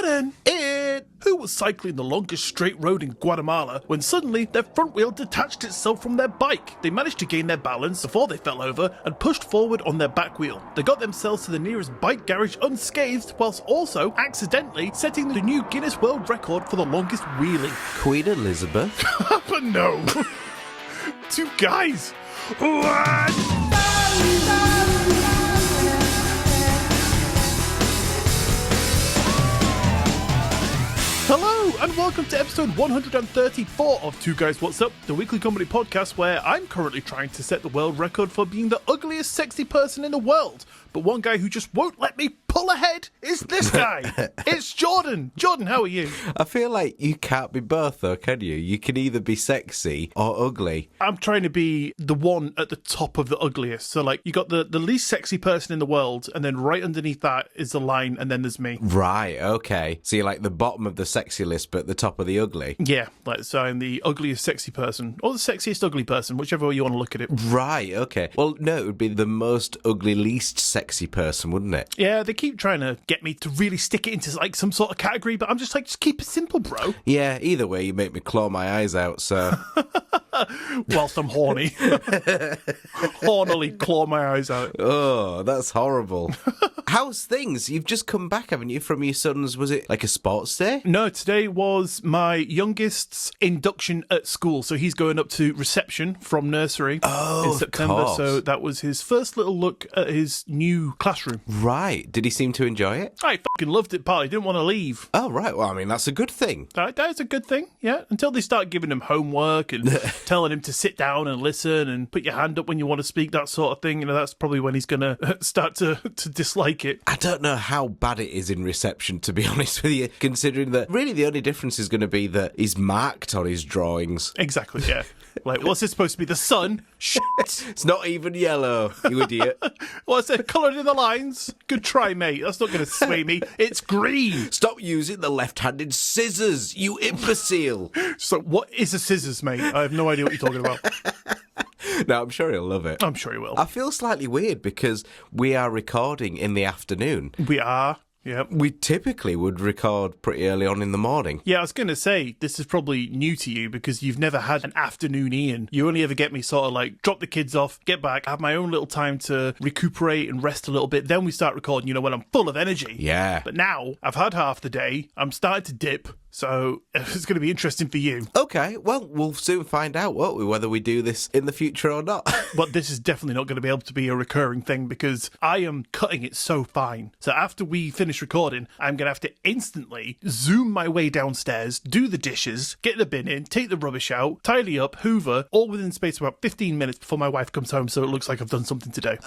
Jordan! Who was cycling the longest straight road in Guatemala when suddenly their front wheel detached itself from their bike. They managed to gain their balance before they fell over and pushed forward on their back wheel. They got themselves to the nearest bike garage unscathed, whilst also accidentally setting the new Guinness World Record for the longest wheelie. Queen Elizabeth? But no! Two guys! What? Hello, and welcome to episode 134 of Two Guys What's Up, the weekly comedy podcast where I'm currently trying to set the world record for being the ugliest sexy person in the world. But one guy who just won't let me pull ahead is this guy. It's Jordan. Jordan, how are you? I feel like you can't be both, though, can you? You can either be sexy or ugly. I'm trying to be the one at the top of the ugliest. So, like, you got the least sexy person in the world, and then right underneath that is the line, and then there's me. Right, okay. So you're like the bottom of the sexy list, but the top of the ugly? Yeah, like, so I'm the ugliest sexy person, or the sexiest ugly person, whichever way you want to look at it. Right, okay. Well, no, it would be the most ugly, least sexy person, wouldn't it? Yeah, they keep trying to get me to really stick it into, like, some sort of category, but I'm just like, just keep it simple, bro. Yeah, either way, you make me claw my eyes out, so... Whilst I'm horny. Hornily claw my eyes out. Oh, that's horrible. How's things? You've just come back, haven't you, from your son's, was it like a sports day? No, today was my youngest's induction at school. So he's going up to reception from nursery in September. Of course. So that was his first little look at his new classroom. Right. Did he seem to enjoy it? I fucking loved it, pal. He didn't want to leave. Oh, right. Well, I mean, that's a good thing. That is a good thing, yeah. Until they start giving him homework and telling him to sit down and listen and put your hand up when you want to speak, that sort of thing. You know, that's probably when he's going to start to dislike it. I don't know how bad it is in reception, to be honest with you, considering that really the only difference is going to be that he's marked on his drawings. Exactly, yeah. Like, what's it supposed to be? The sun? Shit. It's not even yellow, you idiot. What's it? Coloured in the lines? Good try, mate. That's not going to sway me. It's green. Stop using the left-handed scissors, you imbecile. So what is a scissors, mate? I have no idea what you're talking about. No, I'm sure he'll love it. I'm sure he will. I feel slightly weird because we are recording in the afternoon. We are. Yeah. We typically would record pretty early on in the morning. Yeah, I was going to say, this is probably new to you because you've never had an afternoon Ian. You only ever get me sort of like drop the kids off, get back, have my own little time to recuperate and rest a little bit. Then we start recording, you know, when I'm full of energy. Yeah. But now I've had half the day. I'm starting to dip. So it's going to be interesting for you. Okay, well, we'll soon find out, won't we, whether we do this in the future or not. But this is definitely not going to be able to be a recurring thing because I am cutting it so fine. So after we finish recording, I'm going to have to instantly zoom my way downstairs, do the dishes, get the bin in, take the rubbish out, tidy up, hoover, all within the space of about 15 minutes before my wife comes home, so it looks like I've done something today.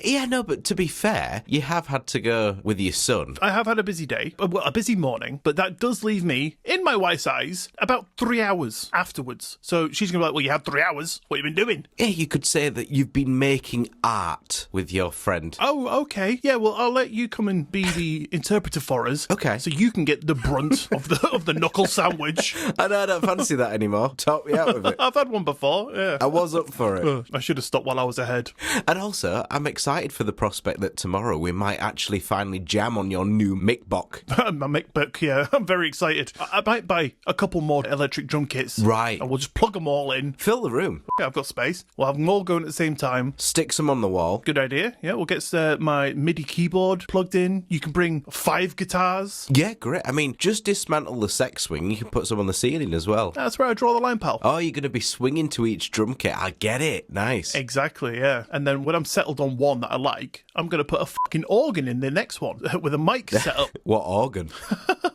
Yeah, no, but to be fair, you have had to go with your son. I have had a busy day, well, a busy morning, but that does leave me, in my wife's eyes, about 3 hours afterwards. So she's going to be like, well, you had 3 hours. What have you been doing? Yeah, you could say that you've been making art with your friend. Oh, okay. Yeah, well, I'll let you come and be the interpreter for us. Okay. So you can get the brunt of the knuckle sandwich. I know, I don't fancy that anymore. Talk me out of it. I've had one before, yeah. I was up for it. I should have stopped while I was ahead. And also, I'm excited for the prospect that tomorrow we might actually finally jam on your new MicBook. My MacBook, yeah. I'm very excited. I might buy a couple more electric drum kits. Right. And we'll just plug them all in. Fill the room. Yeah, I've got space. We'll have them all going at the same time. Stick some on the wall. Good idea. Yeah, we'll get my MIDI keyboard plugged in. You can bring 5 guitars. Yeah, great. I mean, just dismantle the sex swing. You can put some on the ceiling as well. That's where I draw the line, pal. Oh, you're going to be swinging to each drum kit. I get it. Nice. Exactly, yeah. And then when I'm settled on one that I like, I'm going to put a fucking organ in the next one with a mic set up. What organ?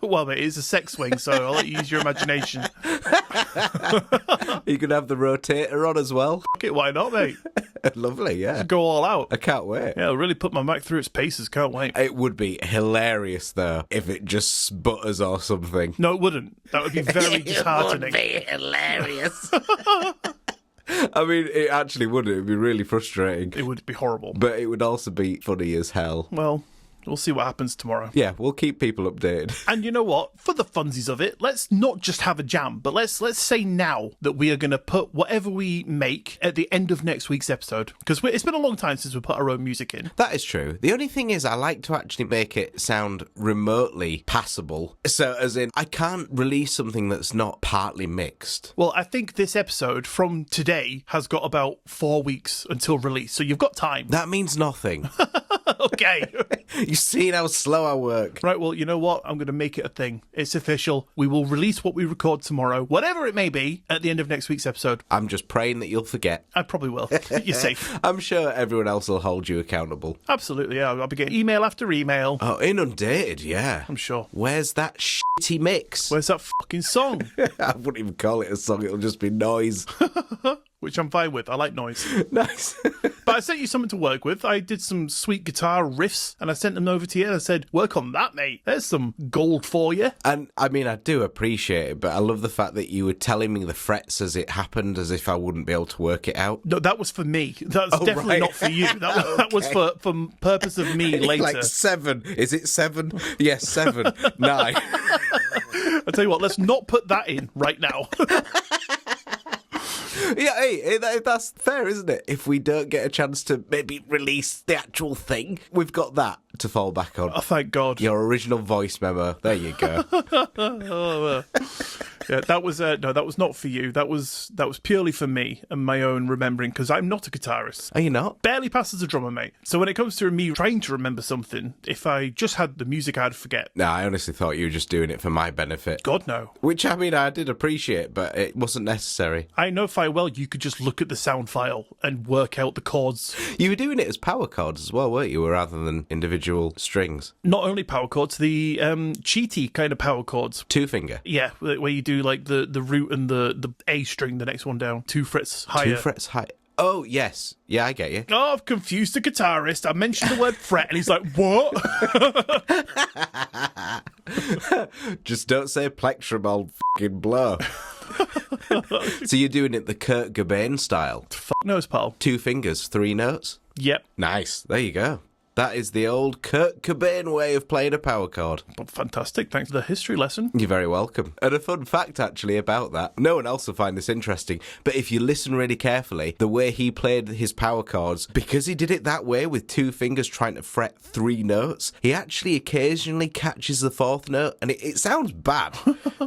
Well, it is a sex swing, so I'll let you use your imagination. You can have the rotator on as well. Fuck it, why not, mate? Lovely, yeah. Go all out. I can't wait. Yeah, I'll really put my Mac through its paces, can't wait. It would be hilarious, though, if it just sputters or something. No, it wouldn't. That would be very disheartening. It would be hilarious. I mean, it actually would. It would be really frustrating. It would be horrible. But it would also be funny as hell. Well, We'll see what happens tomorrow. Yeah, we'll keep people updated. And you know what? For the funsies of it, let's not just have a jam, but let's say now that we are going to put whatever we make at the end of next week's episode. Because it's been a long time since we put our own music in. That is true. The only thing is I like to actually make it sound remotely passable. So as in, I can't release something that's not partly mixed. Well, I think this episode from today has got about 4 weeks until release, so you've got time. That means nothing. Okay. You've seen how slow I work. Right, well, you know what? I'm going to make it a thing. It's official. We will release what we record tomorrow, whatever it may be, at the end of next week's episode. I'm just praying that you'll forget. I probably will. You're safe. I'm sure everyone else will hold you accountable. Absolutely, yeah. I'll be getting email after email. Oh, inundated, yeah. I'm sure. Where's that shitty mix? Where's that fucking song? I wouldn't even call it a song, it'll just be noise. Which I'm fine with. I like noise. Nice. But I sent you something to work with. I did some sweet guitar riffs and I sent them over to you and I said, work on that, mate. There's some gold for you. And I mean, I do appreciate it, but I love the fact that you were telling me the frets as it happened, as if I wouldn't be able to work it out. No, that was for me. That's definitely right. not for you. That was for purpose of me later. Like 7. Is it 7? Yes, 7. 9. I tell you what, let's not put that in right now. Yeah, hey, that's fair, isn't it? If we don't get a chance to maybe release the actual thing, we've got that to fall back on. Oh, thank God. Your original voice memo. There you go. Yeah, that was no, that was not for you. That was purely for me and my own remembering, because I'm not a guitarist. Are you not? Barely passes a drummer, mate. So when it comes to me trying to remember something, if I just had the music, I'd forget. No, I honestly thought you were just doing it for my benefit. God, no. Which, I mean, I did appreciate, but it wasn't necessary. I know fine well you could just look at the sound file and work out the chords. You were doing it as power chords as well, weren't you? Rather than individual strings. Not only power chords, the cheaty kind of power chords. 2-finger. Yeah, where you do like the root and the A string, the next one down, 2 frets higher. 2 frets high. Oh, yes. Yeah, I get you. Oh, I've confused the guitarist. I mentioned the word fret and he's like, what? Just don't say plectrum, I'll fucking blow. So you're doing it the Kurt Cobain style. Fuck knows, pal. 2 fingers, 3 notes. Yep. Nice. There you go. That is the old Kurt Cobain way of playing a power chord. Fantastic. Thanks for the history lesson. You're very welcome. And a fun fact, actually, about that. No one else will find this interesting, but if you listen really carefully, the way he played his power chords, because he did it that way with 2 fingers trying to fret 3 notes, he actually occasionally catches the 4th note, and it sounds bad,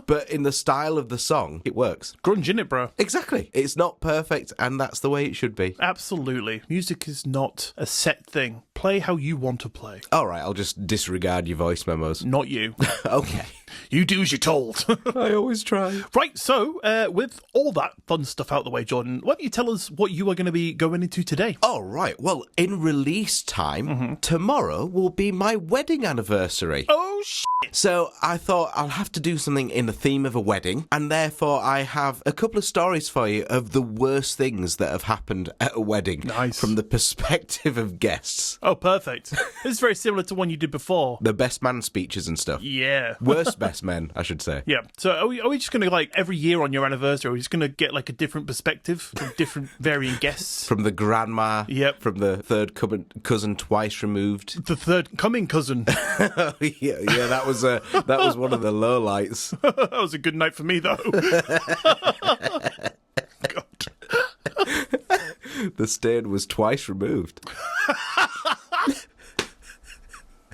but in the style of the song, it works. Grunge, innit, bro? Exactly. It's not perfect, and that's the way it should be. Absolutely. Music is not a set thing. Play how you want to play. All right, I'll just disregard your voice memos. Not you. Okay. You do as you're told. I always try. Right, so with all that fun stuff out the way, Jordan, why don't you tell us what you are going to be going into today? All right. Well, in release time, tomorrow will be my wedding anniversary. Oh, shit. So I thought I'll have to do something in the theme of a wedding, and therefore I have a couple of stories for you of the worst things that have happened at a wedding. Nice. From the perspective of guests. Oh, perfect. This is very similar to one you did before. The best man speeches and stuff. Yeah. Worst best men, I should say. Yeah. So are we just going to, like, every year on your anniversary, are we just going to get, like, a different perspective from different varying guests? From the grandma. Yep. From the third cousin twice removed. The third coming cousin. yeah, that was one of the lowlights. That was a good night for me, though. God. The stain was twice removed.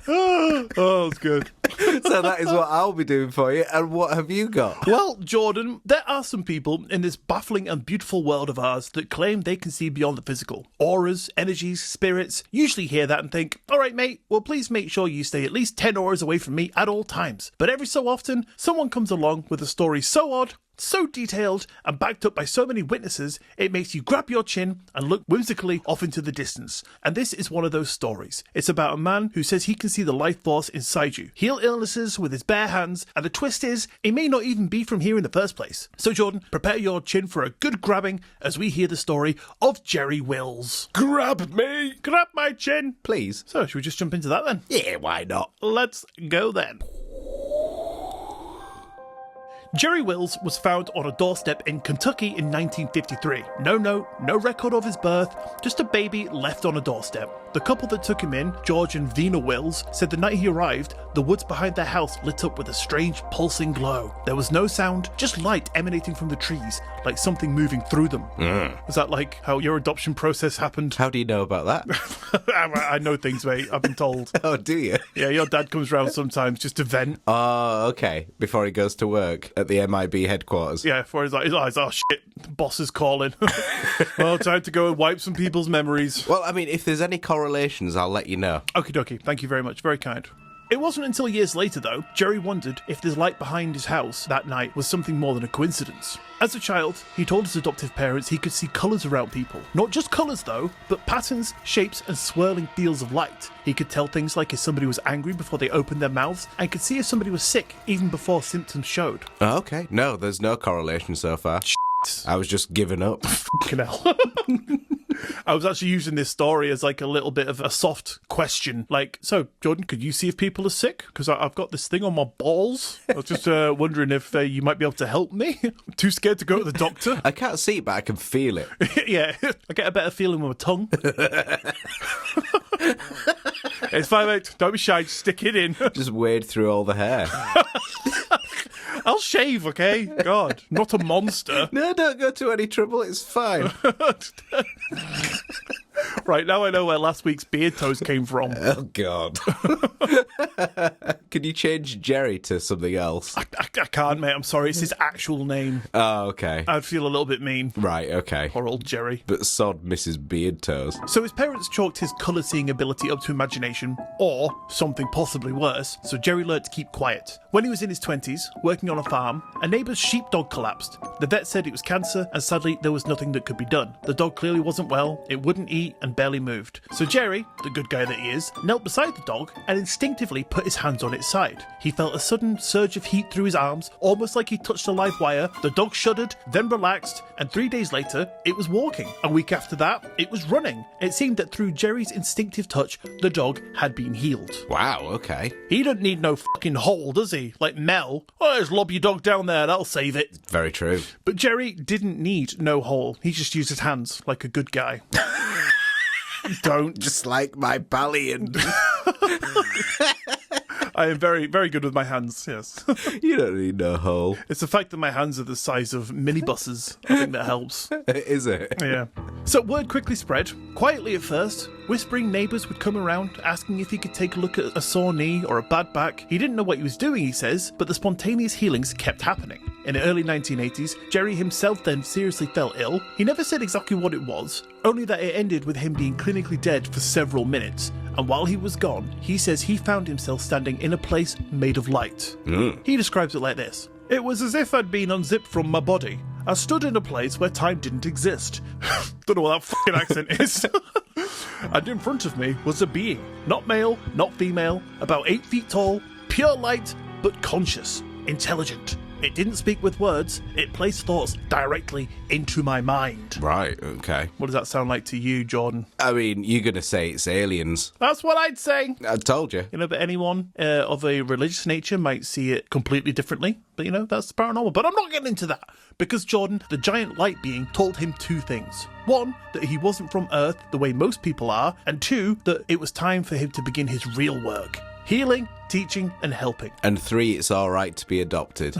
Oh, it's good. So that is what I'll be doing for you. And what have you got? Well, Jordan, there are some people in this baffling and beautiful world of ours that claim they can see beyond the physical. Auras, energies, spirits. Usually hear that and think, all right, mate, well, please make sure you stay at least 10 auras away from me at all times. But every so often, someone comes along with a story so odd, so detailed, and backed up by so many witnesses, it makes you grab your chin and look whimsically off into the distance. And this is one of those stories. It's about a man who says he can see the life force inside you, heal illnesses with his bare hands, and the twist is, he may not even be from here in the first place. So Jordan, prepare your chin for a good grabbing as we hear the story of Jerry Wills. Grab me! Grab my chin! Please. So, should we just jump into that then? Yeah, why not? Let's go then. Jerry Wills was found on a doorstep in Kentucky in 1953. No note, no record of his birth, just a baby left on a doorstep. The couple that took him in, George and Vina Wills, said the night he arrived, the woods behind their house lit up with a strange pulsing glow. There was no sound, just light emanating from the trees, like something moving through them. Is that like how your adoption process happened? How do you know about that? I know things, mate. I've been told. Oh, do you? Yeah, your dad comes round sometimes just to vent. Oh, okay. Before he goes to work at the MIB headquarters. Yeah, before he's like, oh shit, the boss is calling. Well, time to go and wipe some people's memories. Well, I mean, if there's any correlations, I'll let you know. Okie dokie, thank you very much, very kind. It wasn't until years later, though, Jerry wondered if the light behind his house that night was something more than a coincidence. As a child, he told his adoptive parents he could see colours around people. Not just colours, though, but patterns, shapes, and swirling fields of light. He could tell things like if somebody was angry before they opened their mouths, and could see if somebody was sick even before symptoms showed. Oh, okay. No, there's no correlation so far. I was just giving up. Fucking hell. I was actually using this story as like a little bit of a soft question. Like, so, Jordan, could you see if people are sick? Because I've got this thing on my balls. I was just wondering if you might be able to help me. I'm too scared to go to the doctor. I can't see it, but I can feel it. Yeah, I get a better feeling with my tongue. It's fine, mate. Don't be shy. Just stick it in. Just wade through all the hair. I'll shave, okay? God, not a monster. No, don't go to any trouble. It's fine. Right, now I know where last week's beard toes came from. Oh, God. Can you change Jerry to something else? I can't, mate. I'm sorry. It's his actual name. Oh, okay. I'd feel a little bit mean. Right, okay. Poor old Jerry. But sod Mrs. Beard Toes. So his parents chalked his colour-seeing ability up to imagination, or something possibly worse, so Jerry learned to keep quiet. When he was in his 20s, working on a farm, a neighbour's sheepdog collapsed. The vet said it was cancer, and sadly there was nothing that could be done. The dog clearly wasn't well, it wouldn't eat, and barely moved. So Jerry, the good guy that he is, knelt beside the dog and instinctively put his hands on its side. He felt a sudden surge of heat through his arms, almost like he touched a live wire. The dog shuddered, then relaxed, and 3 days later, it was walking. A week after that, it was running. It seemed that through Jerry's instinctive touch, the dog had been healed. Wow, okay. He doesn't need no fucking hole, does he? Like Mel. Oh, just lob your dog down there, that'll save it. Very true. But Jerry didn't need no hole. He just used his hands like a good guy. Don't. Just like my Ballion. I am very, very good with my hands, yes. You don't need no hole. It's the fact that my hands are the size of minibuses. I think that helps. Is it? Yeah. So word quickly spread. Quietly at first, whispering neighbours would come around, asking if he could take a look at a sore knee or a bad back. He didn't know what he was doing, he says, but the spontaneous healings kept happening. In the early 1980s, Jerry himself then seriously fell ill. He never said exactly what it was, only that it ended with him being clinically dead for several minutes. And while he was gone, he says he found himself standing in a place made of light. He describes it like this. It was as if I'd been unzipped from my body. I stood in a place where time didn't exist. Don't know what that fucking accent is. And in front of me was a being, not male, not female, about 8 feet tall, pure light, but conscious, intelligent. It didn't speak with words, it placed thoughts directly into my mind. Right, okay. What does that sound like to you, Jordan? I mean, you're going to say it's aliens. That's what I'd say. I told you. You know, but anyone of a religious nature might see it completely differently. But, you know, that's paranormal. But I'm not getting into that. Because Jordan, the giant light being, told him 2 things. 1, that he wasn't from Earth the way most people are. And 2, that it was time for him to begin his real work. Healing, teaching, and helping. And 3, it's all right to be adopted.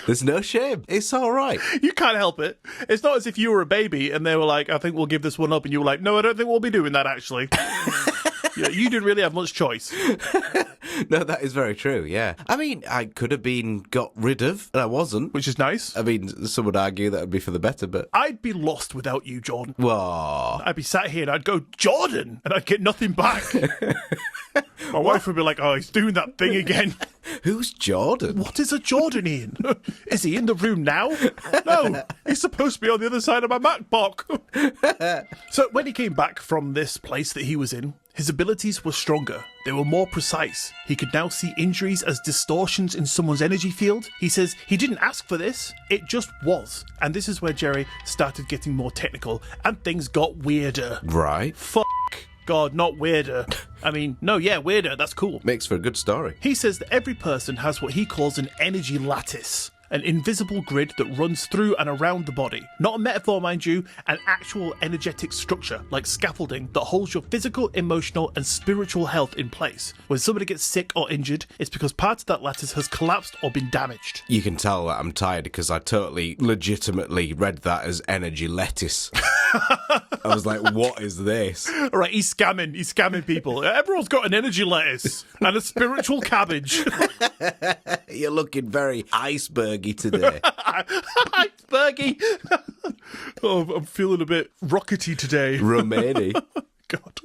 There's no shame. It's all right. You can't help it. It's not as if you were a baby and they were like, I think we'll give this one up. And you were like, no, I don't think we'll be doing that, actually. Yeah, you didn't really have much choice. No, that is very true, yeah. I mean, I could have been got rid of, and I wasn't. Which is nice. I mean, some would argue that would be for the better, but... I'd be lost without you, Jordan. Whoa. I'd be sat here and I'd go, Jordan! And I'd get nothing back. My wife would be like, oh, he's doing that thing again. Who's Jordan? What is a Jordan, Ian? Is he in the room now? No, he's supposed to be on the other side of my MacBook. So when he came back from this place that he was in, his abilities were stronger. They were more precise. He could now see injuries as distortions in someone's energy field. He says he didn't ask for this, it just was. And this is where Jerry started getting more technical and things got weirder. Right. Fuck God, not weirder. I mean, no, yeah, weirder, that's cool. Makes for a good story. He says that every person has what he calls an energy lattice, an invisible grid that runs through and around the body. Not a metaphor, mind you, an actual energetic structure, like scaffolding, that holds your physical, emotional, and spiritual health in place. When somebody gets sick or injured, it's because part of that lattice has collapsed or been damaged. You can tell that I'm tired because I totally legitimately read that as energy lettuce. I was like, what is this? All right, he's scamming people. Everyone's got an energy lettuce and a spiritual cabbage. You're looking very icebergy today. Icebergy. Oh, I'm feeling a bit rockety today. Romani. God.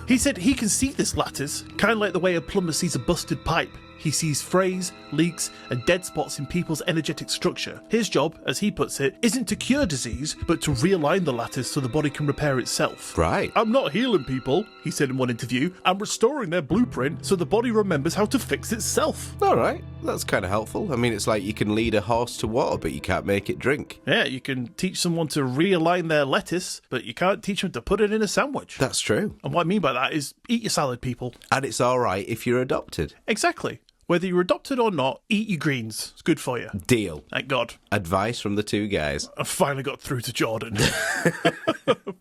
He said he can see this lattice, kind of like the way a plumber sees a busted pipe. He sees frays, leaks, and dead spots in people's energetic structure. His job, as he puts it, isn't to cure disease, but to realign the lattice so the body can repair itself. Right. I'm not healing people, he said in one interview. I'm restoring their blueprint so the body remembers how to fix itself. All right. That's kind of helpful. I mean, it's like you can lead a horse to water, but you can't make it drink. Yeah, you can teach someone to realign their lettuce, but you can't teach them to put it in a sandwich. That's true. And what I mean by that is eat your salad, people. And it's all right if you're adopted. Exactly. Whether you're adopted or not, eat your greens. It's good for you. Deal. Thank God. Advice from the two guys. I finally got through to Jordan.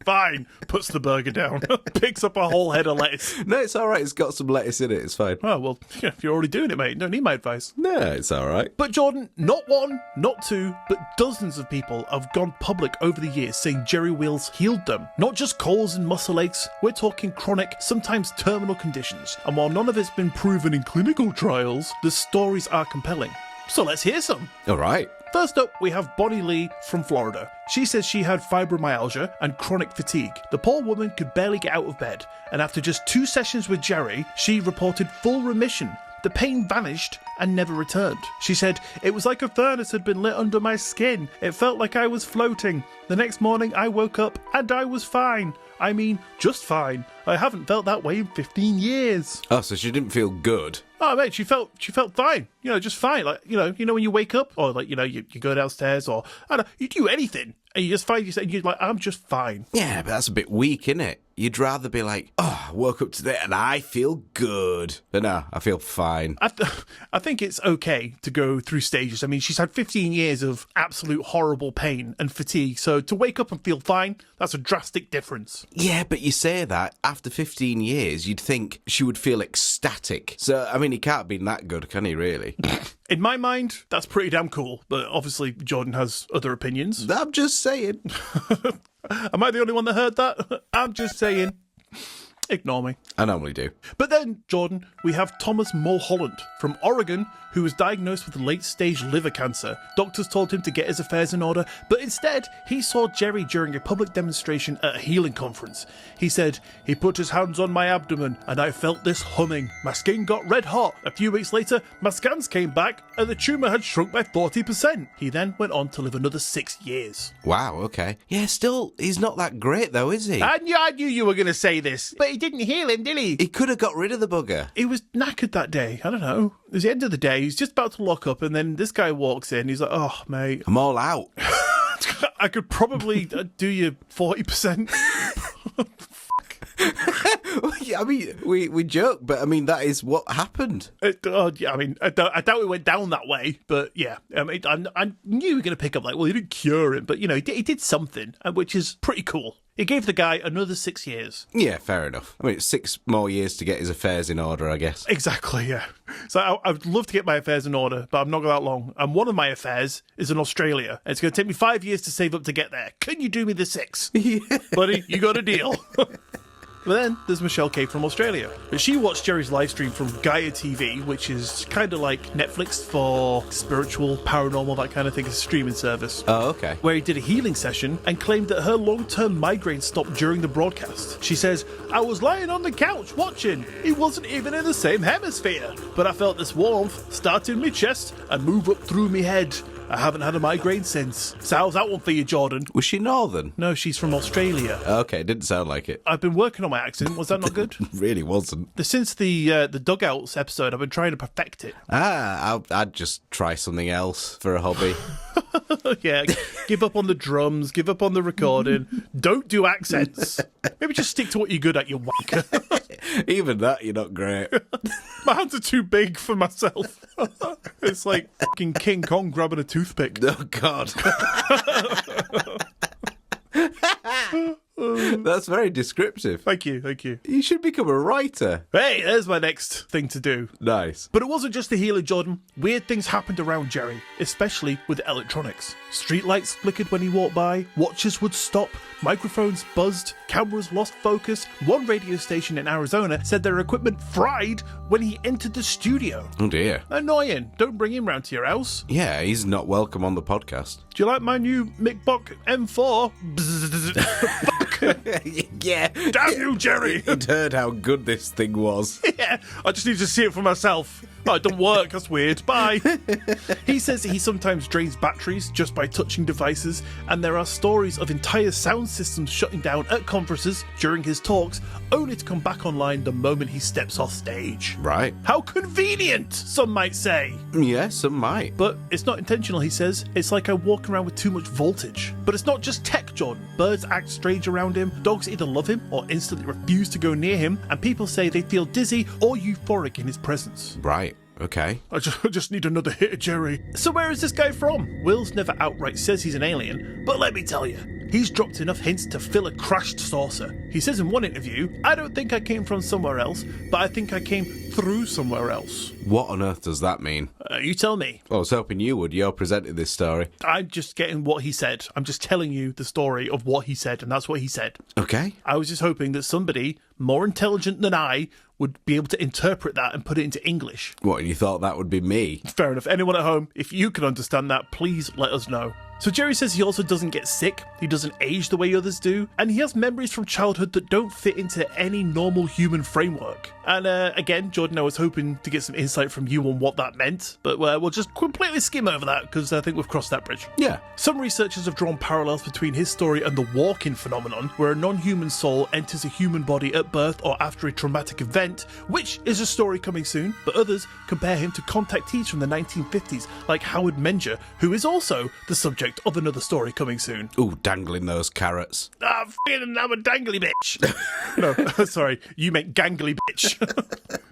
Fine. Puts the burger down. Picks up a whole head of lettuce. No, it's all right. It's got some lettuce in it. It's fine. Oh, well, if you're already doing it, mate, don't need my advice. No, it's all right. But Jordan, not one, not two, but dozens of people have gone public over the years saying Jerry Wheels healed them. Not just colds and muscle aches, we're talking chronic, sometimes terminal conditions. And while none of it's been proven in clinical trials, the stories are compelling. So let's hear some. All right. First up, we have Bonnie Lee from Florida. She says she had fibromyalgia and chronic fatigue. The poor woman could barely get out of bed, and after just 2 sessions with Jerry, she reported full remission. The pain vanished and never returned. She said, "It was like a furnace had been lit under my skin. It felt like I was floating. The next morning I woke up and I was fine. I mean, just fine. I haven't felt that way in 15 years. Oh, so she didn't feel good. Oh, mate, she felt fine. You know, just fine. Like, you know when you wake up, or like, you go downstairs, or I don't know, you do anything, and you just find yourself, you're like, I'm just fine. Yeah, but that's a bit weak, isn't You'd rather be like, oh, I woke up today and I feel good. But no, I feel fine. I think it's okay to go through stages. I mean, she's had 15 years of absolute horrible pain and fatigue. So to wake up and feel fine, that's a drastic difference. Yeah, but you say that, after 15 years, you'd think she would feel ecstatic. So, I mean, he can't have been that good, can he, really? In my mind, that's pretty damn cool. But obviously, Jordan has other opinions. I'm just saying. Am I the only one that heard that? I'm just saying. Ignore me. I normally do. But then, Jordan, we have Thomas Mulholland from Oregon, who was diagnosed with late-stage liver cancer. Doctors told him to get his affairs in order, but instead, he saw Jerry during a public demonstration at a healing conference. He said, "He put his hands on my abdomen, and I felt this humming. My skin got red hot. A few weeks later, my scans came back, and the tumour had shrunk by 40%. He then went on to live another 6 years. Wow, okay. Yeah, still, he's not that great, though, is he? I knew you were going to say this, but he didn't heal him, did he? He could have got rid of the bugger. He was knackered that day. I don't know. It was the end of the day. He's just about to lock up, and then this guy walks in. He's like, "Oh, mate, I'm all out." I could probably do you 40%. I mean, we joke, but I mean, that is what happened. Yeah, I mean, I doubt it went down that way, but yeah. I mean, I knew you were going to pick up, like, well, he didn't cure him, but, you know, he did something, which is pretty cool. He gave the guy another 6 years. Yeah, fair enough. I mean, it's 6 more years to get his affairs in order, I guess. Exactly, yeah. So I would love to get my affairs in order, but I'm not going that long. And one of my affairs is in Australia. And it's going to take me 5 years to save up to get there. Can you do me the 6? Yeah. Buddy, you got a deal. But then there's Michelle K from Australia. But she watched Jerry's live stream from Gaia TV, which is kind of like Netflix for spiritual, paranormal, that kind of thing. It's a streaming service. Oh, okay. Where he did a healing session and claimed that her long-term migraine stopped during the broadcast. She says, "I was lying on the couch watching. He wasn't even in the same hemisphere. But I felt this warmth start in my chest and move up through my head. I haven't had a migraine since. So how's that one for you, Jordan? Was she Northern? No, she's from Australia. Okay, didn't sound like it. I've been working on my accent. Was that not good? Really wasn't. Since the Dugouts episode, I've been trying to perfect it. I'd just try something else for a hobby. Yeah, give up on the drums, give up on the recording. Don't do accents. Maybe just stick to what you're good at, you wanker. Even that, you're not great. My hands are too big for myself. It's like fucking King Kong grabbing a toothpick. Oh, God. That's very descriptive. Thank you. You should become a writer. Hey, there's my next thing to do. Nice. But it wasn't just the healer, Jordan. Weird things happened around Jerry, especially with electronics. Streetlights flickered when he walked by, watches would stop, microphones buzzed, cameras lost focus. One radio station in Arizona said their equipment fried when he entered the studio. Oh, dear. Annoying. Don't bring him round to your house. Yeah, he's not welcome on the podcast. Do you like my new McBook M4? Fuck. Yeah. Damn you, Jerry. He'd heard how good this thing was. Yeah, I just need to see it for myself. Oh, it don't work, that's weird. Bye. He says he sometimes drains batteries just by touching devices, and there are stories of entire sound systems shutting down at conferences during his talks, only to come back online the moment he steps off stage. Right. How convenient, some might say. Yeah, some might. But it's not intentional, he says. It's like I walk around with too much voltage. But it's not just tech, Jordan. Birds act strange around him, dogs either love him or instantly refuse to go near him, and people say they feel dizzy or euphoric in his presence. Right. Okay. I just need another hit of Jerry. So where is this guy from? Wills never outright says he's an alien, but let me tell you, he's dropped enough hints to fill a crashed saucer. He says in one interview, I don't think I came from somewhere else, but I think I came through somewhere else. What on earth does that mean? You tell me. I was hoping you would. You're presenting this story. I'm just getting what he said. I'm just telling you the story of what he said, and that's what he said. Okay. I was just hoping that somebody more intelligent than I would be able to interpret that and put it into English. What, and you thought that would be me? Fair enough. Anyone at home, if you can understand that, please let us know. So Jerry says he also doesn't get sick, he doesn't age the way others do, and he has memories from childhood that don't fit into any normal human framework. And again, Jordan, I was hoping to get some insight from you on what that meant, but we'll just completely skim over that because I think we've crossed that bridge. Yeah. Some researchers have drawn parallels between his story and the walk-in phenomenon, where a non-human soul enters a human body at birth or after a traumatic event, which is a story coming soon, but others compare him to contactees from the 1950s, like Howard Menger, who is also the subject of another story coming soon. Ooh, dangling those carrots. Ah, f***ing I'm a dangly bitch. No, sorry, you meant gangly bitch.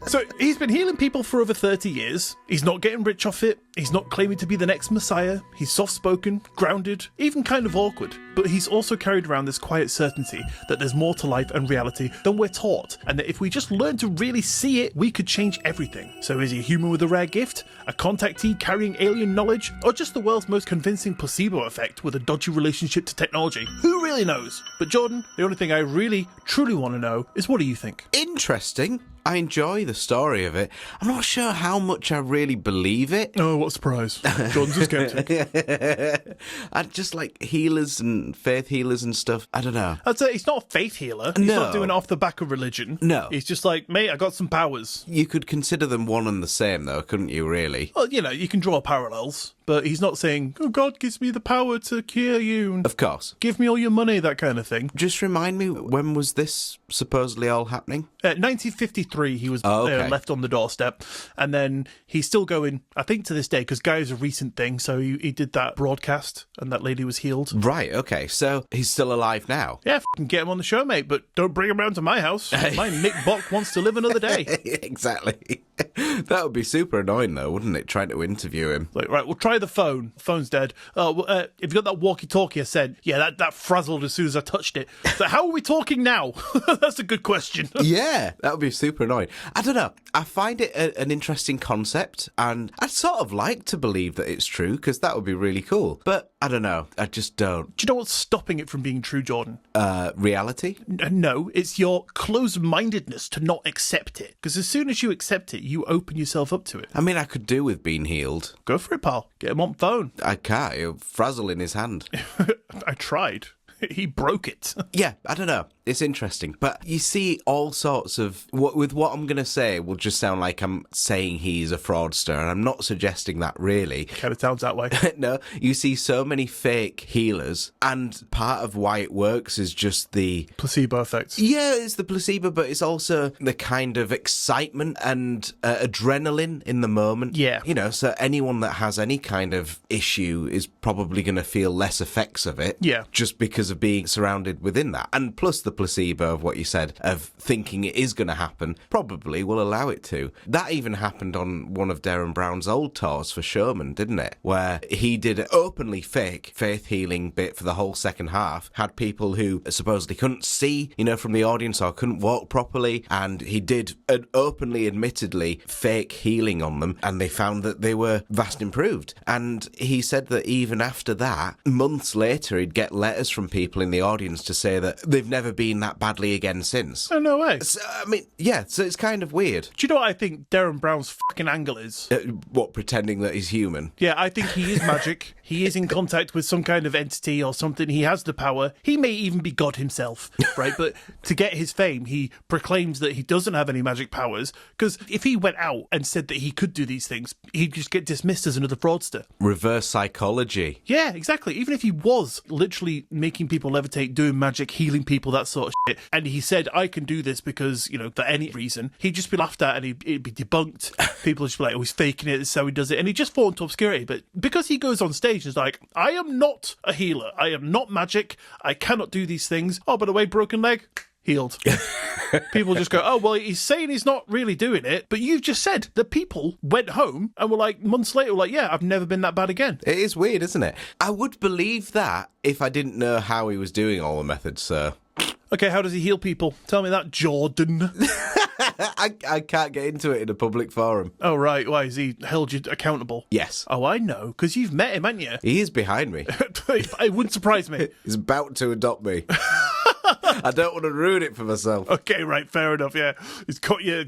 So he's been healing people for over 30 years. He's not getting rich off it. He's not claiming to be the next messiah. He's soft-spoken, grounded, even kind of awkward. But he's also carried around this quiet certainty that there's more to life and reality than we're taught, and that if we just learn to really see it, we could change everything. So is he a human with a rare gift, a contactee carrying alien knowledge, or just the world's most convincing placebo effect with a dodgy relationship to technology? Who really knows? But Jordan, the only thing I really, truly want to know is, what do you think? Interesting. I enjoy the story of it. I'm not sure how much I really believe it. Oh, what a surprise. Jordan's a skeptic. I just like healers and faith healers and stuff. I don't know. I'd say he's not a faith healer. He's not doing it off the back of religion. No. He's just like, mate, I got some powers. You could consider them one and the same, though, couldn't you, really? Well, you know, you can draw parallels, but he's not saying, oh, God gives me the power to cure you. Of course. Give me all your money, that kind of thing. Just remind me, when was this supposedly all happening? 1953, he was left on the doorstep, and then he's still going, I think to this day, because Gaia's a recent thing, so he did that broadcast, and that lady was healed. Right, okay, so he's still alive now? Yeah, get him on the show, mate, but don't bring him round to my house. My Nick Bock wants to live another day. Exactly. That would be super annoying, though, wouldn't it, trying to interview him? Like, right, we'll try the phone. The phone's dead. If you got that walkie-talkie I said, yeah, that frazzled as soon as I touched it. So how are we talking now? That's a good question. Yeah, that would be super annoying. I don't know. I find it an interesting concept, and I'd sort of like to believe that it's true, because that would be really cool. But I don't know. I just don't. Do you know what's stopping it from being true, Jordan? Reality? No, it's your closed-mindedness to not accept it. Because as soon as you accept it, you open yourself up to it. I mean, I could do with being healed. Go for it, pal. Get him on phone. I can't. He'll frazzle in his hand. I tried. He broke it. Yeah, I don't know. It's interesting. But you see all sorts of... With what I'm going to say will just sound like I'm saying he's a fraudster, and I'm not suggesting that really. Kind of sounds that way. No, you see so many fake healers, and part of why it works is just the... Placebo effect. Yeah, it's the placebo, but it's also the kind of excitement and adrenaline in the moment. Yeah. You know, so anyone that has any kind of issue is probably going to feel less effects of it. Yeah. Just because of being surrounded within that. And plus the placebo of what you said, of thinking it is going to happen, probably will allow it to. That even happened on one of Darren Brown's old tours for Showman, didn't it? Where he did an openly fake faith healing bit for the whole second half, had people who supposedly couldn't see, you know, from the audience or couldn't walk properly, and he did an openly, admittedly, fake healing on them, and they found that they were vast improved. And he said that even after that, months later, he'd get letters from people in the audience to say that they've never been that badly again since. Oh, no way. So, I mean, yeah, so it's kind of weird. Do you know what I think Darren Brown's fucking angle is? What, pretending that he's human? Yeah, I think he is magic. He is in contact with some kind of entity or something. He has the power. He may even be God himself, right? But to get his fame, he proclaims that he doesn't have any magic powers, because if he went out and said that he could do these things, he'd just get dismissed as another fraudster. Reverse psychology. Yeah, exactly. Even if he was literally making people levitate, doing magic, healing people, that sort of shit, and he said, I can do this because, you know, for any reason, he'd just be laughed at and it'd be debunked. People would just be like, oh, he's faking it, this is how he does it. And he just fall into obscurity. But because he goes on stage and is like, I am not a healer. I am not magic. I cannot do these things. Oh, by the way, broken leg, healed. People just go, oh, well, he's saying he's not really doing it, but you've just said that people went home and were like, months later, like, yeah, I've never been that bad again. It is weird, isn't it? I would believe that if I didn't know how he was doing all the methods, so... Okay, how does he heal people? Tell me that, Jordan. I can't get into it in a public forum. Oh, right. Why, has he held you accountable? Yes. Oh, I know, because you've met him, haven't you? He is behind me. It wouldn't surprise me. He's about to adopt me. I don't want to ruin it for myself. Okay, right, fair enough, yeah. He's got you,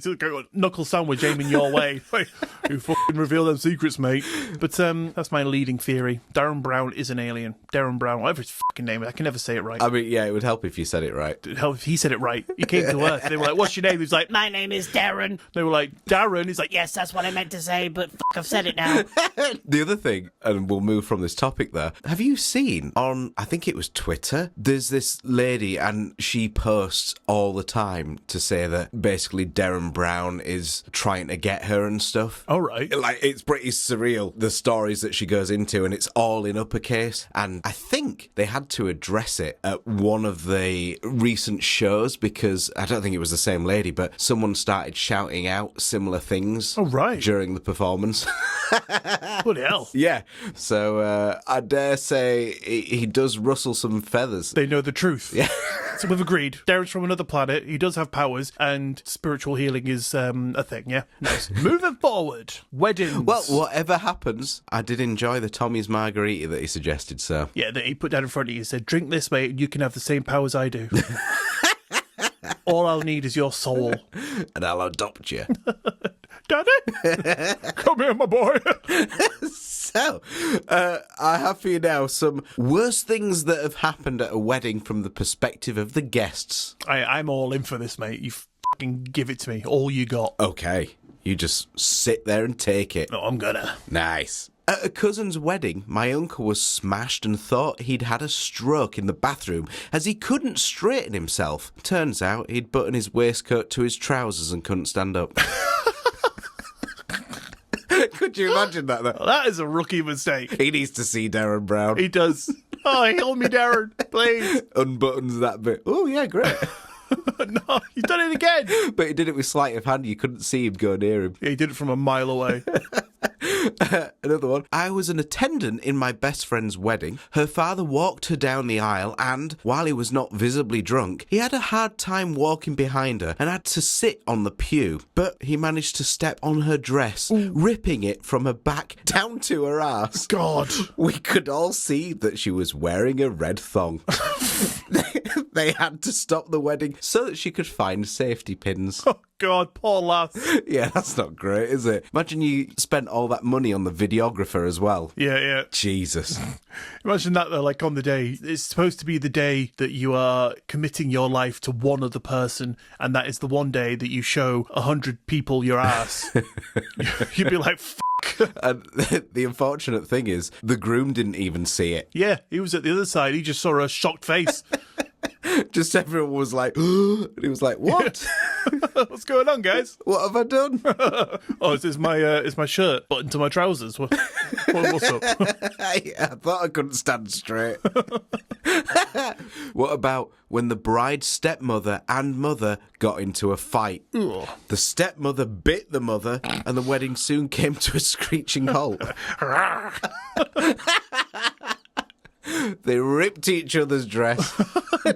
knuckle sandwich aiming your way. You fucking reveal them secrets, mate. But that's my leading theory. Darren Brown is an alien. Darren Brown, whatever his fucking name is, I can never say it right. I mean, yeah, it would help if you said it right. It'd help if he said it right. He came to Earth. They were like, what's your name? He's like, my name is Darren. They were like, Darren? He's like, yes, that's what I meant to say, but I've said it now. The other thing, and we'll move from this topic there, have you seen on, I think it was Twitter, there's this lady and she posts all the time to say that basically Darren Brown is trying to get her and stuff. All right. Like, it's pretty surreal, the stories that she goes into, and it's all in uppercase. And I think they had to address it at one of the recent shows because I don't think it was the same lady, but someone started shouting out similar things. Oh, right. During the performance. Bloody hell. Yeah. So I dare say he does rustle some feathers. They know the truth. Yeah. So we've agreed. Darren's from another planet. He does have powers, and spiritual healing is a thing, yeah? Nice. Moving forward. Weddings. Well, whatever happens, I did enjoy the Tommy's Margarita that he suggested, so... Yeah, that he put down in front of you. He said, drink this, mate, and you can have the same powers I do. All I'll need is your soul. And I'll adopt you. Daddy? Come here, my boy. So, I have for you now some worst things that have happened at a wedding from the perspective of the guests. I'm all in for this, mate. You fucking give it to me. All you got. Okay. You just sit there and take it. No, I'm gonna. Nice. At a cousin's wedding, my uncle was smashed and thought he'd had a stroke in the bathroom as he couldn't straighten himself. Turns out he'd buttoned his waistcoat to his trousers and couldn't stand up. Could you imagine that, though? That is a rookie mistake. He needs to see Darren Brown. He does. Oh, heal me, Darren, please. Unbuttons that bit. Oh, yeah, great. No, he's done it again. But he did it with sleight of hand. You couldn't see him go near him. Yeah, he did it from a mile away. Another one. I was an attendant in my best friend's wedding. Her father walked her down the aisle and, while he was not visibly drunk, he had a hard time walking behind her and had to sit on the pew. But he managed to step on her dress, ripping it from her back down to her ass. God. We could all see that she was wearing a red thong. They had to stop the wedding so that she could find safety pins. Oh, God, poor lass. Yeah, that's not great, is it? Imagine you spent all that money on the videographer as well. Yeah. Jesus. Imagine that, though, like on the day. It's supposed to be the day that you are committing your life to one other person, and that is the one day that you show 100 people your ass. You'd be like, fuck. And the unfortunate thing is, the groom didn't even see it. Yeah, he was at the other side. He just saw a shocked face. Just everyone was like, and he was like, what? What's going on, guys? What have I done? Oh, it's my shirt buttoned to my trousers. What's up? I thought I couldn't stand straight. What about when the bride's stepmother and mother got into a fight? Ugh. The stepmother bit the mother, and the wedding soon came to a screeching halt. They ripped each other's dress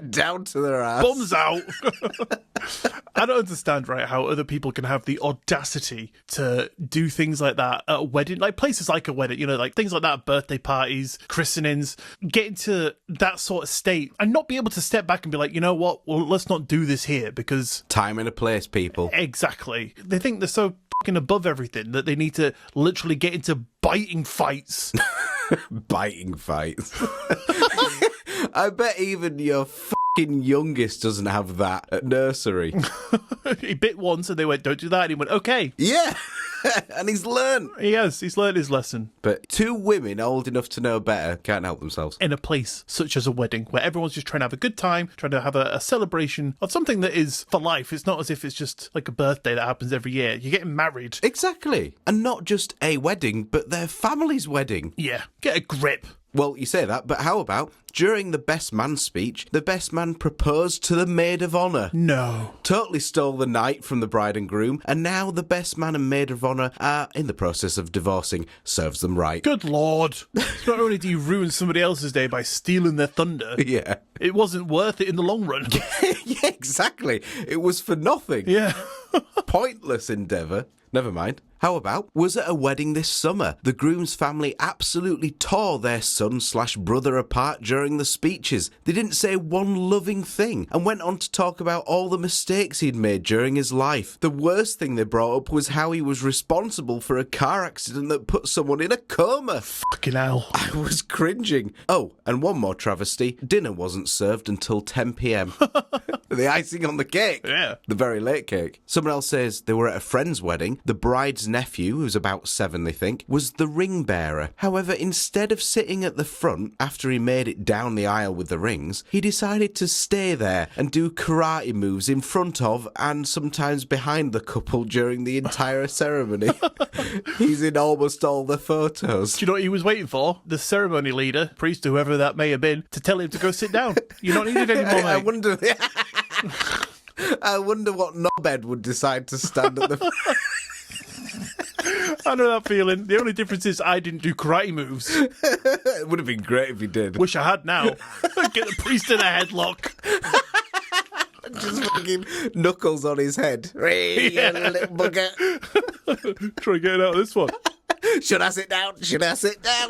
down to their ass. Bums out. I don't understand, right, how other people can have the audacity to do things like that at a wedding, like places like a wedding, like things like that, birthday parties, christenings, get into that sort of state and not be able to step back and be like, you know what, well, let's not do this here because... Time and a place, people. Exactly. They think they're so fucking above everything that they need to literally get into biting fights. Biting fights. I bet even your fucking youngest doesn't have that at nursery. He bit once and they went, don't do that. And he went, okay. Yeah. And he's learned. He's learned his lesson. But two women old enough to know better can't help themselves. In a place such as a wedding, where everyone's just trying to have a good time, trying to have a celebration of something that is for life. It's not as if it's just like a birthday that happens every year. You're getting married. Exactly. And not just a wedding, but their family's wedding. Yeah, get a grip. Well, you say that, but how about during the best man speech, the best man proposed to the maid of honour? No. Totally stole the night from the bride and groom, and now the best man and maid of honour are in the process of divorcing. Serves them right. Good Lord. Not only do you ruin somebody else's day by stealing their thunder, Yeah. it wasn't worth it in the long run. Yeah, exactly. It was for nothing. Yeah. Pointless endeavour. Never mind. How about, was at a wedding this summer. The groom's family absolutely tore their son/brother apart during the speeches. They didn't say one loving thing and went on to talk about all the mistakes he'd made during his life. The worst thing they brought up was how he was responsible for a car accident that put someone in a coma. Fucking hell. I was cringing. Oh, and one more travesty. Dinner wasn't served until 10 p.m. The icing on the cake. Yeah. The very late cake. Someone else says they were at a friend's wedding. The bride's nephew, who's about 7, they think, was the ring bearer. However, instead of sitting at the front after he made it down the aisle with the rings, he decided to stay there and do karate moves in front of and sometimes behind the couple during the entire ceremony. He's in almost all the photos. Do you know what he was waiting for? The ceremony leader, priest, whoever that may have been, to tell him to go sit down. You're not needed anymore, mate. I wonder what knobhead would decide to stand at the... I know that feeling. The only difference is I didn't do karate moves. It would have been great if he did. Wish I had now. Get the priest in a headlock. Just fucking knuckles on his head. You little bugger. Try to get out of this one. Should I sit down? Should I sit down?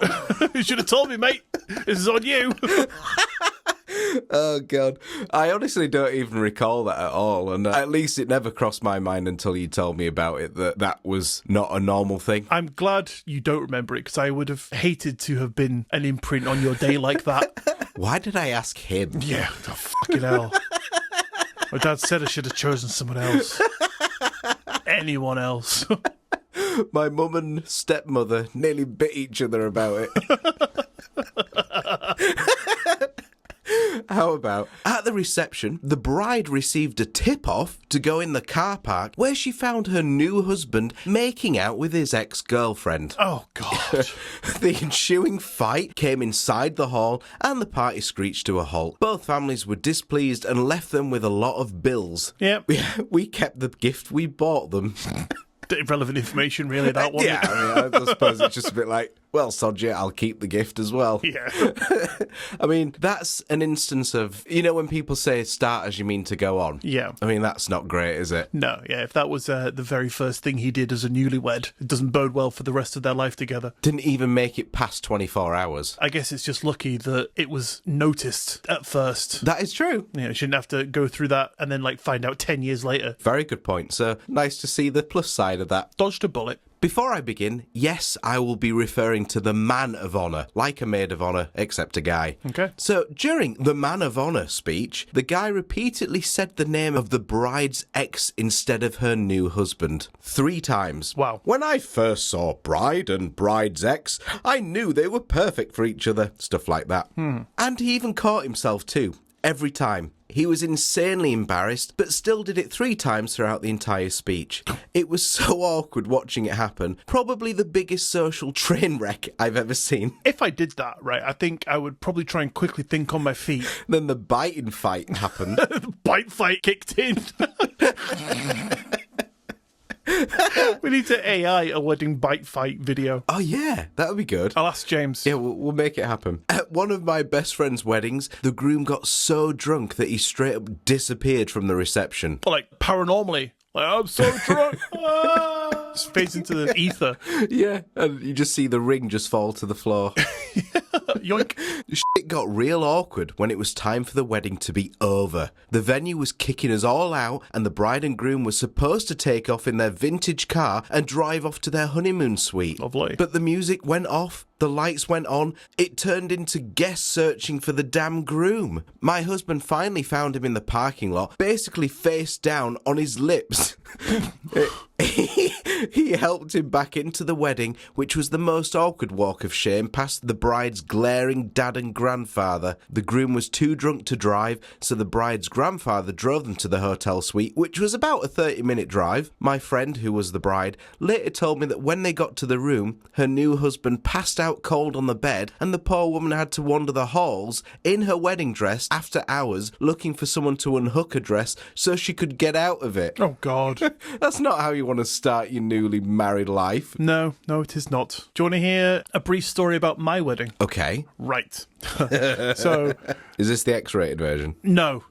You should have told me, mate. This is on you. Oh, God. I honestly don't even recall that at all. And at least it never crossed my mind until you told me about it that was not a normal thing. I'm glad you don't remember it because I would have hated to have been an imprint on your day like that. Why did I ask him? Yeah, oh, fucking hell. My dad said I should have chosen someone else. Anyone else. My mum and stepmother nearly bit each other about it. How about, at the reception, the bride received a tip-off to go in the car park where she found her new husband making out with his ex-girlfriend. Oh, God. The ensuing fight came inside the hall and the party screeched to a halt. Both families were displeased and left them with a lot of bills. Yep. We kept the gift we bought them. Irrelevant information, really, that one. Yeah, I suppose it's just a bit like, well, sod you, I'll keep the gift as well. Yeah. I mean, that's an instance of, you know, when people say start as you mean to go on. Yeah. I mean, that's not great, is it? No, yeah, if that was the very first thing he did as a newlywed, it doesn't bode well for the rest of their life together. Didn't even make it past 24 hours. I guess it's just lucky that it was noticed at first. That is true. You know, you shouldn't have to go through that and then, like, find out 10 years later. Very good point. So, nice to see the plus side of that. Dodged a bullet. Before I begin, yes, I will be referring to the man of honour, like a maid of honour, except a guy. Okay. So, during the man of honour speech, the guy repeatedly said the name of the bride's ex instead of her new husband. 3 times. Wow. When I first saw bride and bride's ex, I knew they were perfect for each other. Stuff like that. And he even caught himself too. Every time. He was insanely embarrassed, but still did it 3 times throughout the entire speech. It was so awkward watching it happen. Probably the biggest social train wreck I've ever seen. If I did that, right, I think I would probably try and quickly think on my feet. Then the biting fight happened. The bite fight kicked in. We need to AI a wedding bite fight video. Oh yeah, that would be good. I'll ask James. Yeah, we'll make it happen. At one of my best friend's weddings, the groom got so drunk that he straight up disappeared from the reception. Like, paranormally. Like, I'm so drunk. Just fades into the ether. Yeah, and you just see the ring just fall to the floor. Yoink. Shit got real awkward when it was time for the wedding to be over. The venue was kicking us all out, and the bride and groom were supposed to take off in their vintage car and drive off to their honeymoon suite. Lovely. But the music went off, the lights went on, it turned into guests searching for the damn groom. My husband finally found him in the parking lot, basically face down on his lips. He helped him back into the wedding, which was the most awkward walk of shame past the bride's glaring dad and grandfather. The groom was too drunk to drive, so the bride's grandfather drove them to the hotel suite, which was about a 30-minute drive. My friend, who was the bride, later told me that when they got to the room, her new husband passed out cold on the bed, and the poor woman had to wander the halls in her wedding dress after hours looking for someone to unhook her dress so she could get out of it. Oh, God. That's not how you want to start your newly married life. No, it is not. Do you want to hear a brief story about my wedding? Okay. Right. So... Is this the X-rated version? No.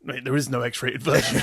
Mate, there is no X-rated version.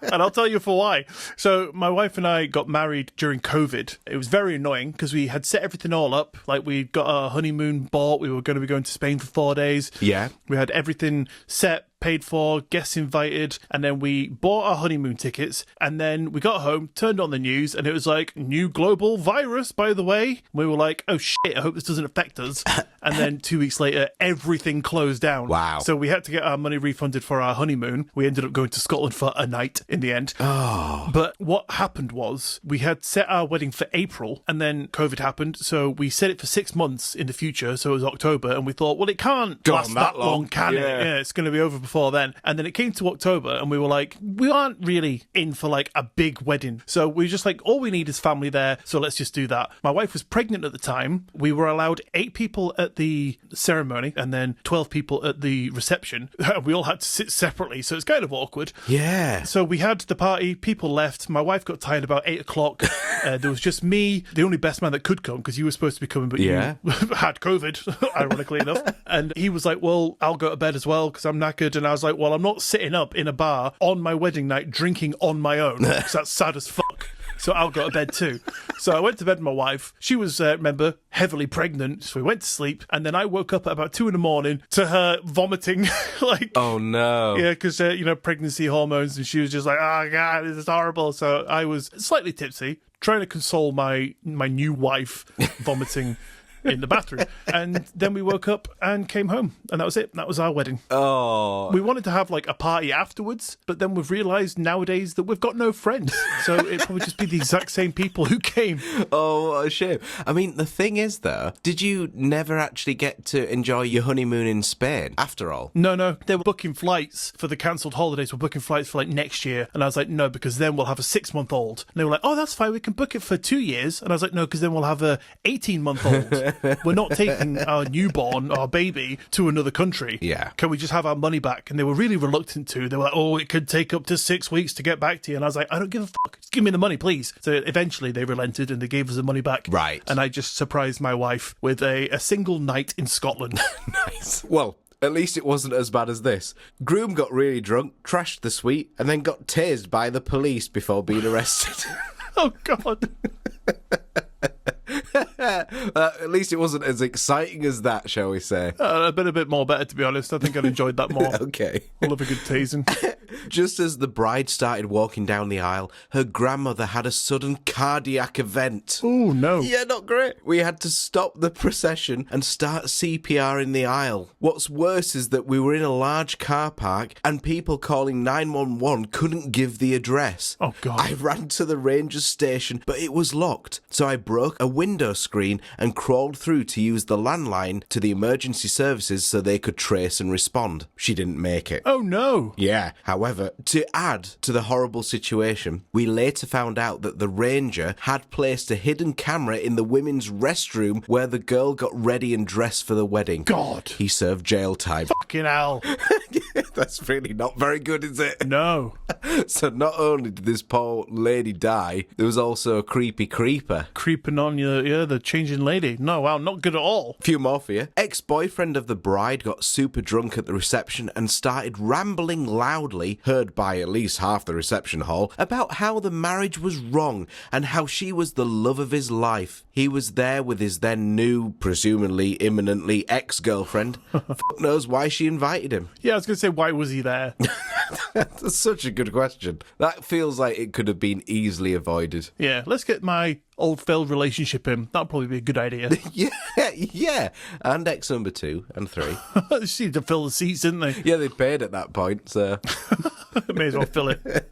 And I'll tell you for why. So my wife and I got married during COVID. It was very annoying because we had set everything all up. Like, we got our honeymoon bought. We were going to be going to Spain for 4 days. Yeah. We had everything set, paid for, guests invited, and then we bought our honeymoon tickets, and then we got home, turned on the news, and it was like, new global virus, by the way. We were like, oh shit, I hope this doesn't affect us. And then 2 weeks later, everything closed down. Wow. So we had to get our money refunded for our honeymoon. We ended up going to Scotland for a night in the end. Oh. But what happened was, we had set our wedding for April, and then COVID happened, so we set it for 6 months in the future, so it was October, and we thought, well, it can't Go last on that long, can it? Yeah. Yeah, it's going to be over before then. And then it came to October, and we were like, we aren't really in for like a big wedding. So we were just like, all we need is family there, so let's just do that. My wife was pregnant at the time. We were allowed 8 people at the ceremony and then 12 people at the reception. We all had to sit separately, so it's kind of awkward. Yeah. So we had the party, people left. My wife got tired about 8 o'clock. There was just me, the only best man that could come, because you were supposed to be coming, but Yeah. you had COVID, ironically enough. And he was like, well, I'll go to bed as well, because I'm knackered. And I was like, well, I'm not sitting up in a bar on my wedding night drinking on my own, because that's sad as fuck. So I'll go to bed too. So I went to bed with my wife. She was, remember, heavily pregnant. So we went to sleep. And then I woke up at about 2 a.m. to her vomiting. Like, Oh, no. yeah, because, pregnancy hormones. And she was just like, oh, God, this is horrible. So I was slightly tipsy, trying to console my new wife vomiting in the bathroom. And then we woke up and came home. And that was it. That was our wedding. Oh. We wanted to have like a party afterwards, but then we've realised nowadays that we've got no friends. So it'd probably just be the exact same people who came. Oh, what a shame. I mean, the thing is, though, did you never actually get to enjoy your honeymoon in Spain, after all? No. They were booking flights for the cancelled holidays. We're booking flights for like next year. And I was like, no, because then we'll have a 6-month-old. And they were like, oh, that's fine. We can book it for 2 years. And I was like, no, because then we'll have a 18-month-old. we're not taking our newborn, our baby, to another country. Yeah. Can we just have our money back? And they were really reluctant to. They were like, oh, it could take up to 6 weeks to get back to you. And I was like, I don't give a fuck. Just give me the money, please. So eventually they relented and they gave us the money back. Right. And I just surprised my wife with a single night in Scotland. Nice. Well, at least it wasn't as bad as this. Groom got really drunk, trashed the suite, and then got tased by the police before being arrested. Oh, God. At least it wasn't as exciting as that, shall we say. A bit more better, to be honest. I think I'd enjoyed that more. Okay. I love a good tasing. Just as the bride started walking down the aisle, her grandmother had a sudden cardiac event. Oh, no. Yeah, not great. We had to stop the procession and start CPR in the aisle. What's worse is that we were in a large car park and people calling 911 couldn't give the address. Oh, God. I ran to the ranger's station, but it was locked. So I broke a window screen and crawled through to use the landline to the emergency services so they could trace and respond. She didn't make it. Oh, no. Yeah. However, to add to the horrible situation, we later found out that the ranger had placed a hidden camera in the women's restroom where the girl got ready and dressed for the wedding. God. He served jail time. Fucking hell. That's really not very good, is it? No. So not only did this poor lady die, there was also a creepy creeper. Creeping on you, yeah, the changing lady. No, wow, not good at all. Few more for you. Ex-boyfriend of the bride got super drunk at the reception and started rambling loudly, heard by at least half the reception hall, about how the marriage was wrong and how she was the love of his life. He was there with his then new, presumably imminently ex-girlfriend. Fuck knows why she invited him. Yeah, I was going to say, why was he there? That's such a good question. That feels like it could have been easily avoided. Yeah, let's get my old failed relationship in. That'd probably be a good idea. Yeah. And ex number 2 and 3. They seemed to fill the seats, didn't they? Yeah, they paid at that point, so... May as well fill it.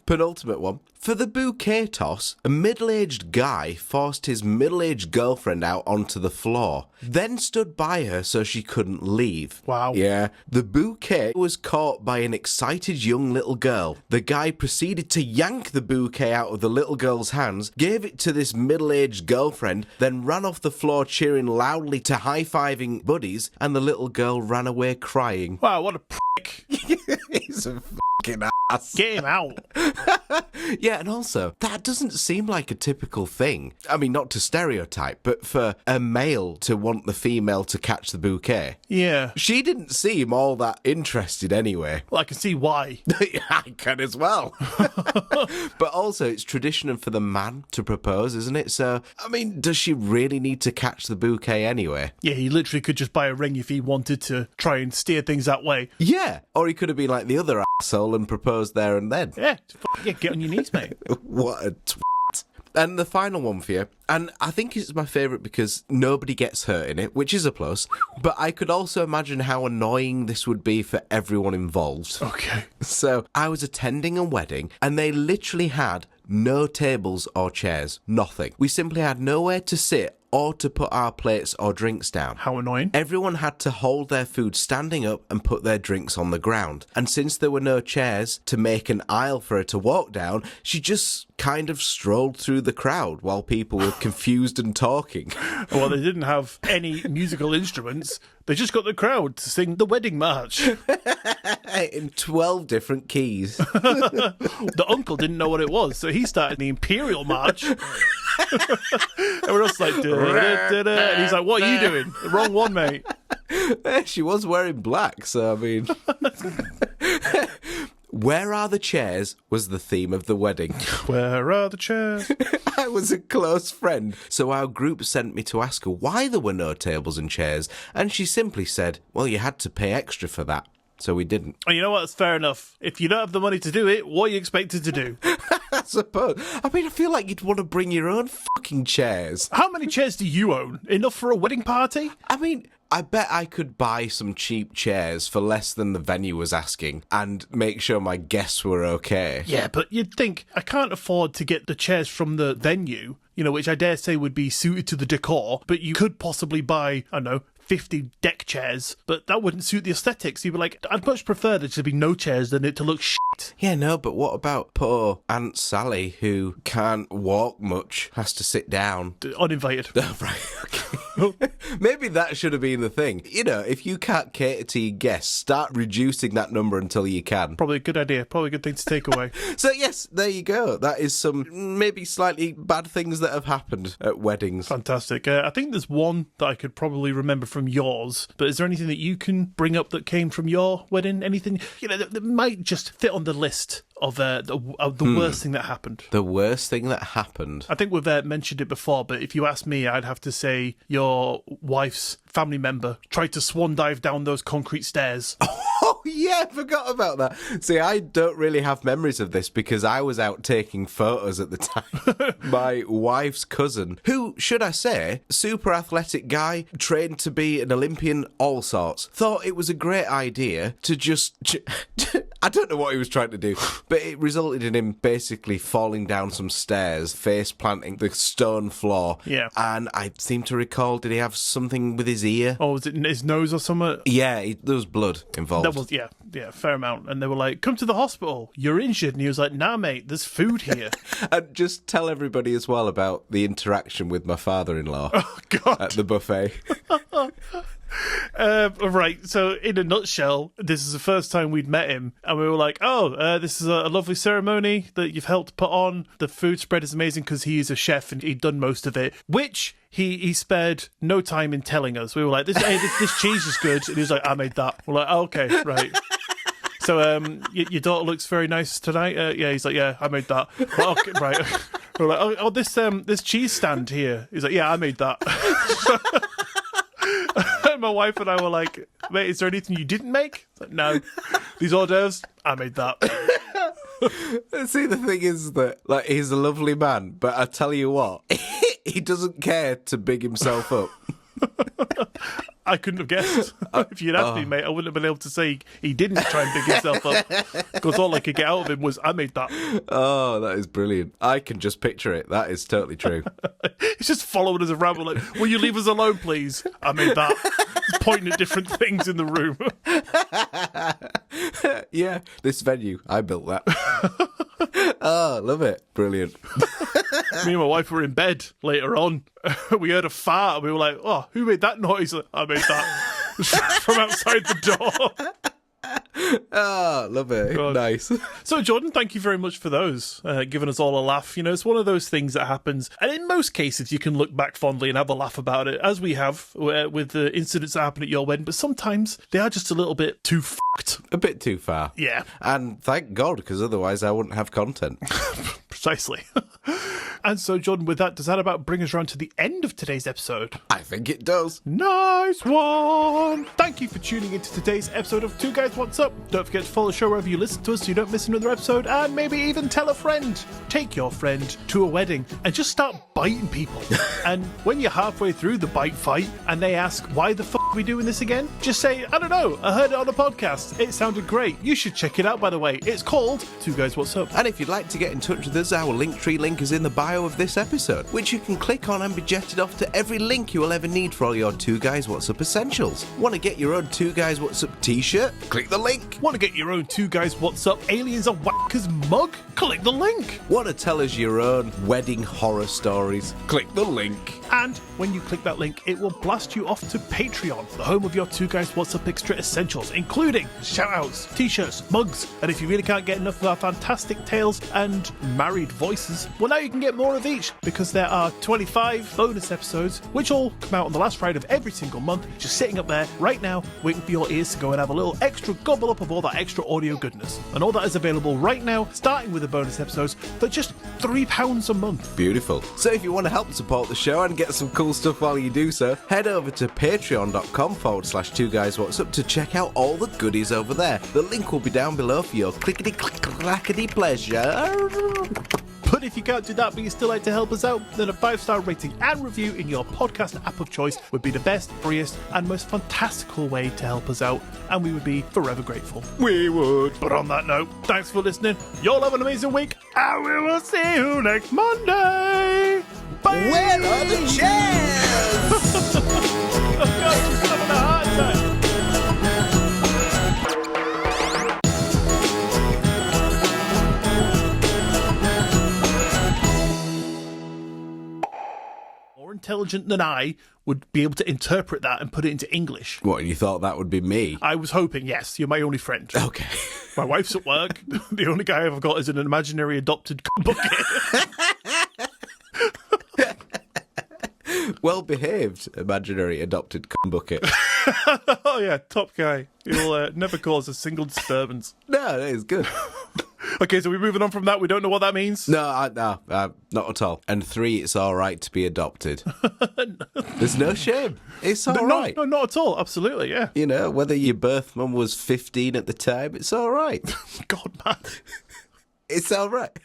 Penultimate one. For the bouquet toss, a middle-aged guy forced his middle-aged girlfriend out onto the floor, then stood by her so she couldn't leave. Wow. Yeah. The bouquet was caught by an excited young little girl. The guy proceeded to yank the bouquet out of the little girl's hands, gave it to this middle-aged girlfriend, then ran off the floor cheering loudly to high-fiving buddies, and the little girl ran away crying. Wow, what a prick. He's a fucking ass. Get him out. Yeah, and also, that doesn't seem like a typical thing. I mean, not to stereotype, but for a male to want the female to catch the bouquet. Yeah. She didn't seem all that interested anyway. Well, I can see why. I can as well. But also, it's tradition for the man to propose, isn't it? So, I mean, does she really need to catch the bouquet anyway? Yeah, he literally could just buy a ring if he wanted to try and steer things that way. Yeah, or he could have been like the other asshole and proposed there and then. Yeah, get on your knees, mate. What a twat. And the final one for you, and I think it's my favourite because nobody gets hurt in it, which is a plus, but I could also imagine how annoying this would be for everyone involved. Okay. So, I was attending a wedding, and they literally had no tables or chairs, nothing. We simply had nowhere to sit or to put our plates or drinks down. How annoying. Everyone had to hold their food standing up and put their drinks on the ground. And since there were no chairs to make an aisle for her to walk down, she just kind of strolled through the crowd while people were confused and talking. Well, they didn't have any musical instruments. They just got the crowd to sing the wedding march. In 12 different keys. The uncle didn't know what it was, so he started the Imperial March. Everyone else like, da-da-da-da. And he's like, what are you doing? The wrong one, mate. She was wearing black, so I mean... Where are the chairs was the theme of the wedding. Where are the chairs? I was a close friend, so our group sent me to ask her why there were no tables and chairs, and she simply said, well, you had to pay extra for that. So we didn't. Oh, you know what? That's fair enough. If you don't have the money to do it, what are you expected to do? I suppose. I mean, I feel like you'd want to bring your own fucking chairs. How many chairs do you own? Enough for a wedding party? I mean, I bet I could buy some cheap chairs for less than the venue was asking and make sure my guests were okay. Yeah, but you'd think, I can't afford to get the chairs from the venue, you know, which I dare say would be suited to the decor, but you could possibly buy, I don't know, 50 deck chairs, but that wouldn't suit the aesthetics. You'd be like, I'd much prefer there to be no chairs than it to look shit. Yeah, no, but what about poor Aunt Sally, who can't walk much, has to sit down? Uninvited. Oh, right, okay. Maybe that should have been the thing. You know, if you can't cater to your guests, start reducing that number until you can. Probably a good idea. Probably a good thing to take away. So yes, there you go. That is some maybe slightly bad things that have happened at weddings. Fantastic. I think there's one that I could probably remember from yours, but is there anything that you can bring up that came from your wedding? Anything, you know, that might just fit on the list of the worst thing that happened? The worst thing that happened? I think we've mentioned it before, but if you ask me, I'd have to say your wife's family member tried to swan dive down those concrete stairs. Oh, yeah, I forgot about that. See, I don't really have memories of this because I was out taking photos at the time. My wife's cousin, who, should I say, super athletic guy, trained to be an Olympian, all sorts, thought it was a great idea to just... I don't know what he was trying to do, but it resulted in him basically falling down some stairs, face planting the stone floor. Yeah. And I seem to recall, did he have something with his ear? Oh, was it in his nose or something? Yeah, there was blood involved. That was, yeah, fair amount. And they were like, come to the hospital, you're injured. And he was like, nah, mate, there's food here. And just tell everybody as well about the interaction with my father-in-law Oh, God. at the buffet. Right, so in a nutshell, this is the first time we'd met him, and we were like, this is a lovely ceremony that you've helped put on. The food spread is amazing because he is a chef and he'd done most of it, which he spared no time in telling us. We were like, this cheese is good, and he was like, I made that. We're like, oh, okay, right. So your daughter looks very nice tonight. Yeah, he's like, yeah, I made that. Well, okay, right. We're like, this cheese stand here. He's like, yeah, I made that. My wife and I were like, mate, is there anything you didn't make? Like, no. These hors d'oeuvres, I made that. See, the thing is that, like, he's a lovely man, but I tell you what, he doesn't care to big himself up. I couldn't have guessed. If you'd asked me, mate, I wouldn't have been able to say he didn't try and big himself up. Because all I could get out of him was, I made that. Oh, that is brilliant. I can just picture it. That is totally true. He's just following us around. We're like, will you leave us alone, please? I made that. He's pointing at different things in the room. Yeah, this venue, I built that. Oh, love it. Brilliant. Me and my wife were in bed later on. We heard a fart and we were like, oh, who made that noise? I made that from outside the door. Oh, love it. God. Nice. So, Jordan, thank you very much for those, giving us all a laugh. You know, it's one of those things that happens. And in most cases, you can look back fondly and have a laugh about it, as we have with the incidents that happen at your wedding. But sometimes they are just a little bit too fucked. A bit too far. Yeah. And thank God, because otherwise I wouldn't have content. Precisely. And so, Jordan, with that, does that about bring us around to the end of today's episode? I think it does. Nice one! Thank you for tuning into today's episode of Two Guys What's Up. Don't forget to follow the show wherever you listen to us so you don't miss another episode, and maybe even tell a friend. Take your friend to a wedding and just start biting people. And when you're halfway through the bite fight and they ask, why the fuck are we doing this again? Just say, I don't know, I heard it on a podcast. It sounded great. You should check it out, by the way. It's called Two Guys What's Up. And if you'd like to get in touch with us, our Linktree link is in the bio of this episode, which you can click on and be jetted off to every link you will ever need for all your Two Guys What's Up essentials. Want to get your own Two Guys What's Up t-shirt? Click the link. Want to get your own Two Guys What's Up Aliens Are Whackers mug? Click the link. Want to tell us your own wedding horror stories? Click the link. And when you click that link, it will blast you off to Patreon, the home of your Two Guys What's Up extra essentials, including shout-outs, t-shirts, mugs, and if you really can't get enough of our fantastic tales and married voices, well, now you can get more of each, because there are 25 bonus episodes, which all come out on the last Friday of every single month, just sitting up there right now, waiting for your ears to go and have a little extra gobble up of all that extra audio goodness. And all that is available right now, starting with the bonus episodes, for just £3 a month. Beautiful. So if you want to help support the show and get some cool stuff while you do so, head over to patreon.com/Two Guys What's Up to check out all the goodies over there. The link will be down below for your clickety-clackety pleasure. But if you can't do that, but you still like to help us out, then a 5-star rating and review in your podcast app of choice would be the best, freest, and most fantastical way to help us out, and we would be forever grateful. We would. But on that note, thanks for listening. You'll have an amazing week, and we will see you next Monday. Bye. Where are the chairs? Oh God, I'm having a heart attack. More intelligent intelligent than I would be able to interpret that and put it into English. What, and you thought that would be me? I was hoping, yes, you're my only friend. Okay. My wife's at work. The only guy I've got is an imaginary adopted bucket. Well behaved, imaginary adopted bucket. Oh yeah, top guy. He'll never cause a single disturbance. No, that is good. Okay, so we're moving on from that. We don't know what that means. No, not at all. And 3, it's all right to be adopted. There's no shame. It's all right. No, not at all. Absolutely, yeah. You know, whether your birth mum was 15 at the time, it's all right. God, man. It's all right.